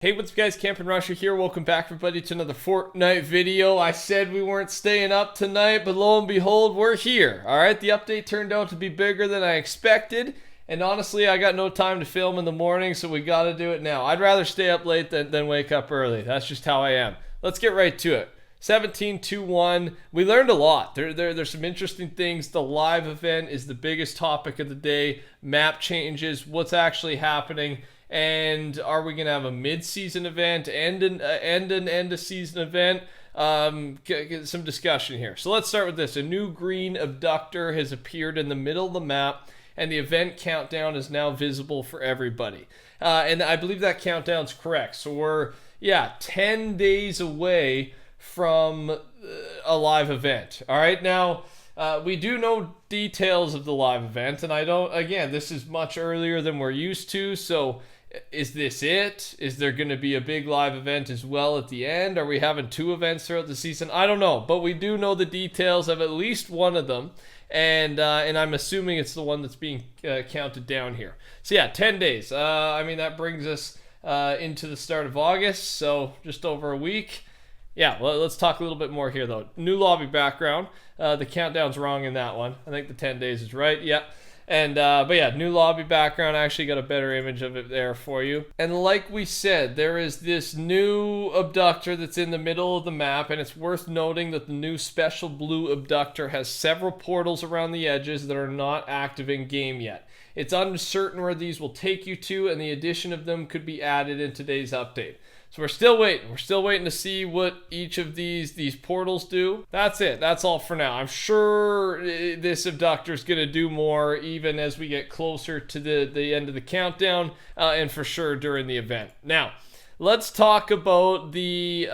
Hey, what's up guys, TheCampingRusher here. Welcome back everybody to another Fortnite video. I said we weren't staying up tonight, but lo and behold, we're here. Alright, the update turned out to be bigger than I expected. And honestly, I got no time to film in the morning, so we gotta do it now. I'd rather stay up late than wake up early. That's just how I am. Let's get right to it. 17-2-1. We learned a lot. There's some interesting things. The live event is the biggest topic of the day. Map changes, what's actually happening. And are we going to have a mid-season event and an end-of-season event? Get some discussion here. So let's start with this. A new green abductor has appeared in the middle of the map, and the event countdown is now visible for everybody. And I believe that countdown's correct. So we're, 10 days away from a live event. All right, now... we do know details of the live event, and this is much earlier than we're used to, so is this it? Is there going to be a big live event as well at the end? Are we having two events throughout the season? I don't know, but we do know the details of at least one of them, and I'm assuming it's the one that's being counted down here. So 10 days. That brings us into the start of August, so just over a week. Well, let's talk a little bit more here, though. New lobby background. The countdown's wrong in that one. I think the 10 days is right. And, new lobby background. I actually got a better image of it there for you. And like we said, there is this new abductor that's in the middle of the map, and it's worth noting that the new special blue abductor has several portals around the edges that are not active in game yet. It's uncertain where these will take you to, and the addition of them could be added in today's update. So we're still waiting. We're still waiting to see what each of these portals do. That's it. That's all for now. I'm sure this abductor is going to do more even as we get closer to the end of the countdown, and for sure during the event. Now, let's talk about the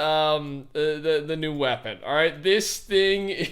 new weapon. All right, this thing.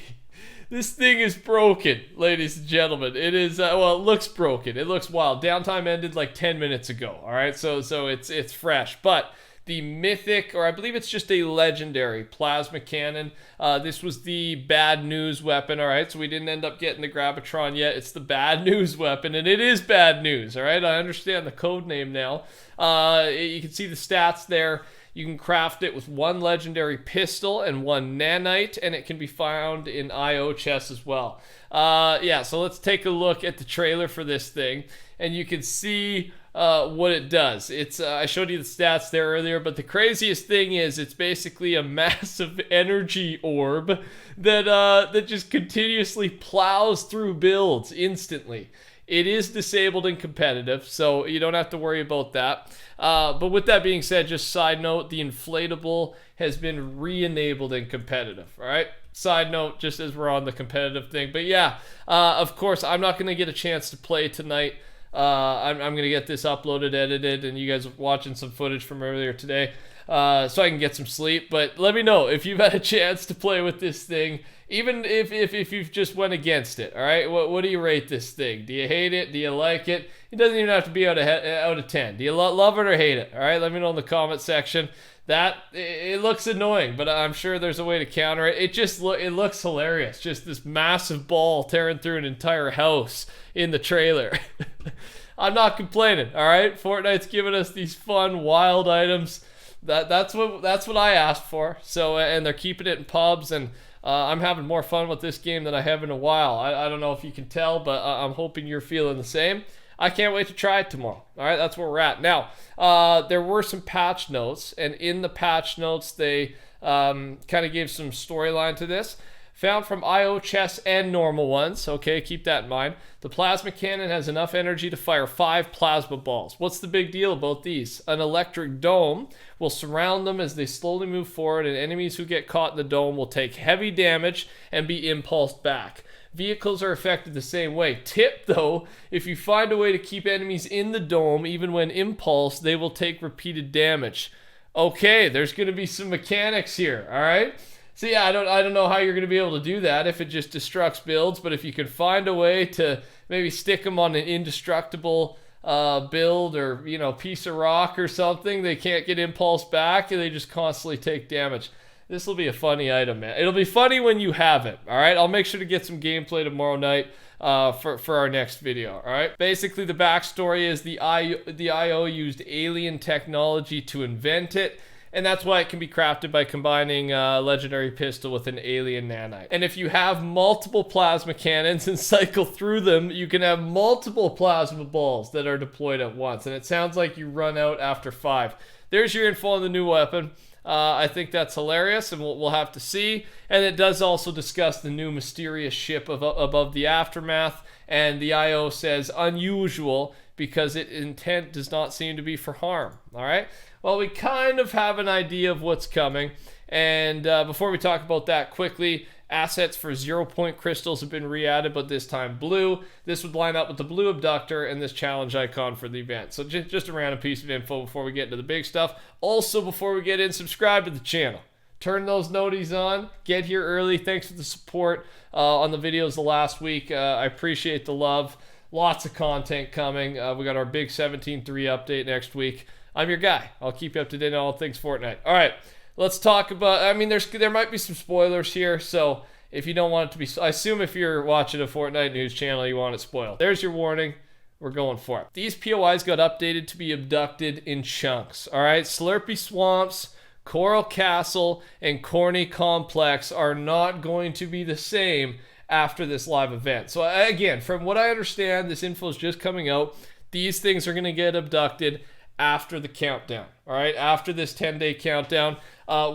This thing is broken, ladies and gentlemen. It is, it looks broken. It looks wild. Downtime ended like 10 minutes ago. All right, so it's fresh, but. The mythic, or I believe it's just a legendary plasma cannon. This was the bad news weapon, all right? So we didn't end up getting the Gravitron yet. It's the bad news weapon, and it is bad news, all right? I understand the code name now. You can see the stats there. You can craft it with one legendary pistol and one nanite, and it can be found in IO chests as well. So let's take a look at the trailer for this thing, and you can see what it does. It's I showed you the stats there earlier, but the craziest thing is it's basically a massive energy orb that just continuously plows through builds instantly. It is disabled in competitive, so you don't have to worry about that. But with that being said, just side note, the inflatable has been re-enabled in competitive, all right? Side note, just as we're on the competitive thing. But of course, I'm not going to get a chance to play tonight. I'm going to get this uploaded, edited, and you guys are watching some footage from earlier today, so I can get some sleep. But let me know if you've had a chance to play with this thing, even if you've just went against it, all right? What do you rate this thing? Do you hate it? Do you like it? It doesn't even have to be out of 10. Do you love it or hate it? All right, let me know in the comment section. It looks annoying, but I'm sure there's a way to counter it. It looks hilarious. Just this massive ball tearing through an entire house in the trailer. I'm not complaining, all right? Fortnite's giving us these fun, wild items. That's what I asked for. So, and they're keeping it in pubs, and I'm having more fun with this game than I have in a while. I don't know if you can tell, but I'm hoping you're feeling the same. I can't wait to try it tomorrow. All right, that's where we're at. Now, there were some patch notes, and in the patch notes, they kind of gave some storyline to this. Found from IO chests and normal ones. Okay, keep that in mind. The plasma cannon has enough energy to fire 5 plasma balls. What's the big deal about these? An electric dome will surround them as they slowly move forward, and enemies who get caught in the dome will take heavy damage and be impulsed back. Vehicles are affected the same way. Tip though, if you find a way to keep enemies in the dome, even when impulsed, they will take repeated damage. Okay, there's going to be some mechanics here, all right? So I don't know how you're going to be able to do that if it just destructs builds, but if you can find a way to maybe stick them on an indestructible build or, piece of rock or something, they can't get impulse back and they just constantly take damage. This will be a funny item, man. It'll be funny when you have it, all right? I'll make sure to get some gameplay tomorrow night for our next video, all right? Basically, the backstory is the IO used alien technology to invent it, and that's why it can be crafted by combining a legendary pistol with an alien nanite. And if you have multiple plasma cannons and cycle through them, you can have multiple plasma balls that are deployed at once. And it sounds like you run out after 5. There's your info on the new weapon. I think that's hilarious, and we'll have to see. And it does also discuss the new mysterious ship above the aftermath. And the IO says unusual because its intent does not seem to be for harm. All right? Well, we kind of have an idea of what's coming. And before we talk about that quickly, assets for 0-point crystals have been re-added, but this time blue. This would line up with the blue abductor and this challenge icon for the event. So just a random piece of info before we get into the big stuff. Also, before we get in, subscribe to the channel. Turn those noties on. Get here early. Thanks for the support on the videos the last week. I appreciate the love. Lots of content coming. We got our big 17.3 update next week. I'm your guy. I'll keep you up to date on all things Fortnite. All right, let's talk about, I mean, there might be some spoilers here, so if you don't want it to be, I assume if you're watching a Fortnite news channel, you want it spoiled. There's your warning. We're going for it. These POIs got updated to be abducted in chunks. All right, Slurpy Swamps, Coral Castle, and Corny Complex are not going to be the same after this live event. So again, from what I understand, this info is just coming out. These things are going to get abducted after the countdown. All right, after this 10-day countdown.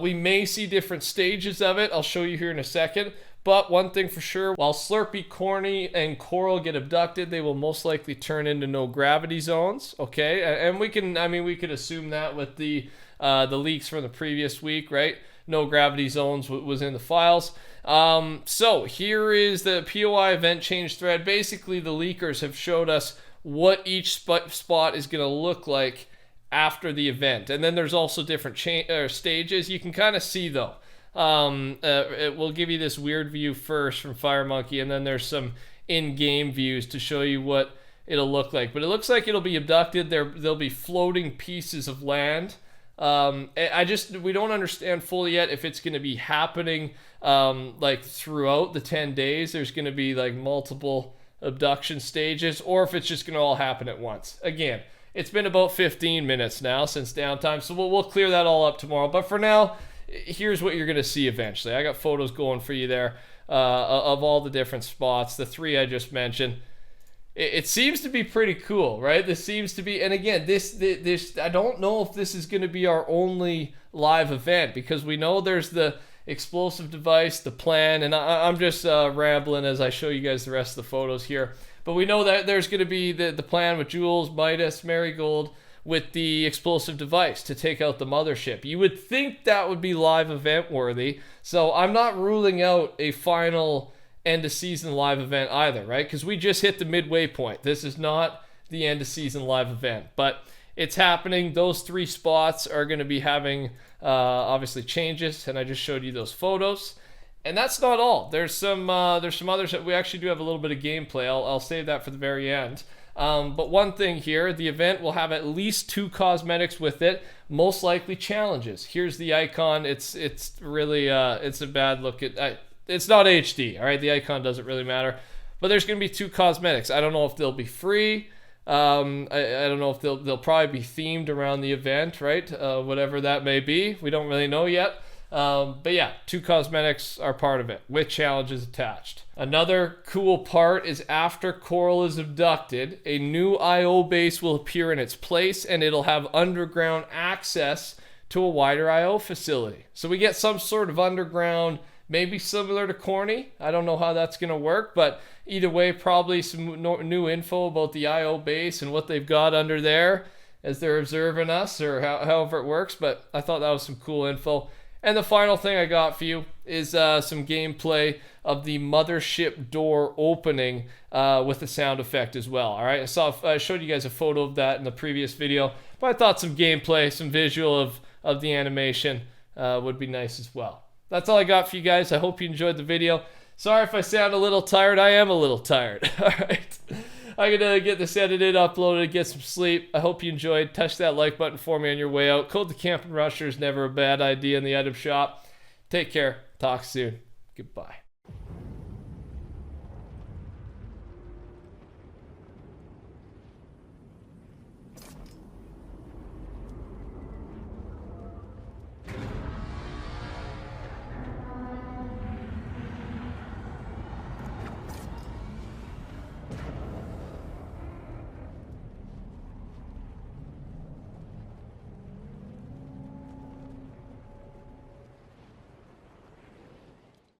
We may see different stages of it. I'll show you here in a second. But one thing for sure, while Slurpy, Corny, and Coral get abducted, they will most likely turn into no gravity zones. Okay, and we could assume that with the leaks from the previous week, right? No gravity zones was in the files. So here is the POI event change thread. Basically, the leakers have showed us what each spot is going to look like after the event. And then there's also different stages. You can kind of see, though. It will give you this weird view first from Fire Monkey, and then there's some in-game views to show you what it'll look like. But it looks like it'll be abducted. There'll be floating pieces of land. We don't understand fully yet if it's going to be happening like throughout the 10 days. There's going to be like multiple abduction stages, or if it's just going to all happen at once. Again, it's been about 15 minutes now since downtime, so we'll clear that all up tomorrow. But for now, here's what you're going to see eventually. I got photos going for you there of all the different spots, the 3 I just mentioned. It seems to be pretty cool, right? This seems to be, and again, this I don't know if this is going to be our only live event, because we know there's the explosive device, the plan, and I'm just rambling as I show you guys the rest of the photos here. But we know that there's going to be the plan with Jules, Midas, Marigold, with the explosive device to take out the mothership. You would think that would be live event worthy, so I'm not ruling out a final end of season live event either, right? Because we just hit the midway point. This is not the end of season live event, but it's happening. Those 3 spots are going to be having obviously changes, and I just showed you those photos. And that's not all. There's some others that we actually do have a little bit of gameplay. I'll save that for the very end. But one thing here, the event will have at least 2 cosmetics with it, most likely challenges. Here's the icon. It's really it's a bad look at. It's not HD, all right? The icon doesn't really matter. But there's going to be 2 cosmetics. I don't know if they'll be free. I don't know if they'll probably be themed around the event, right? Whatever that may be. We don't really know yet. But yeah, 2 cosmetics are part of it with challenges attached. Another cool part is after Coral is abducted, a new IO base will appear in its place, and it'll have underground access to a wider IO facility. So we get some sort of underground, maybe similar to Corny. I don't know how that's going to work, but either way, probably some new info about the IO base and what they've got under there as they're observing us, or however it works. But I thought that was some cool info. And the final thing I got for you is some gameplay of the mothership door opening with the sound effect as well. All right, I showed you guys a photo of that in the previous video, but I thought some gameplay, some visual of the animation would be nice as well. That's all I got for you guys. I hope you enjoyed the video. Sorry if I sound a little tired. I am a little tired. All right. I'm going to get this edited, uploaded, get some sleep. I hope you enjoyed. Touch that like button for me on your way out. Code TheCampingRusher is never a bad idea in the item shop. Take care. Talk soon. Goodbye.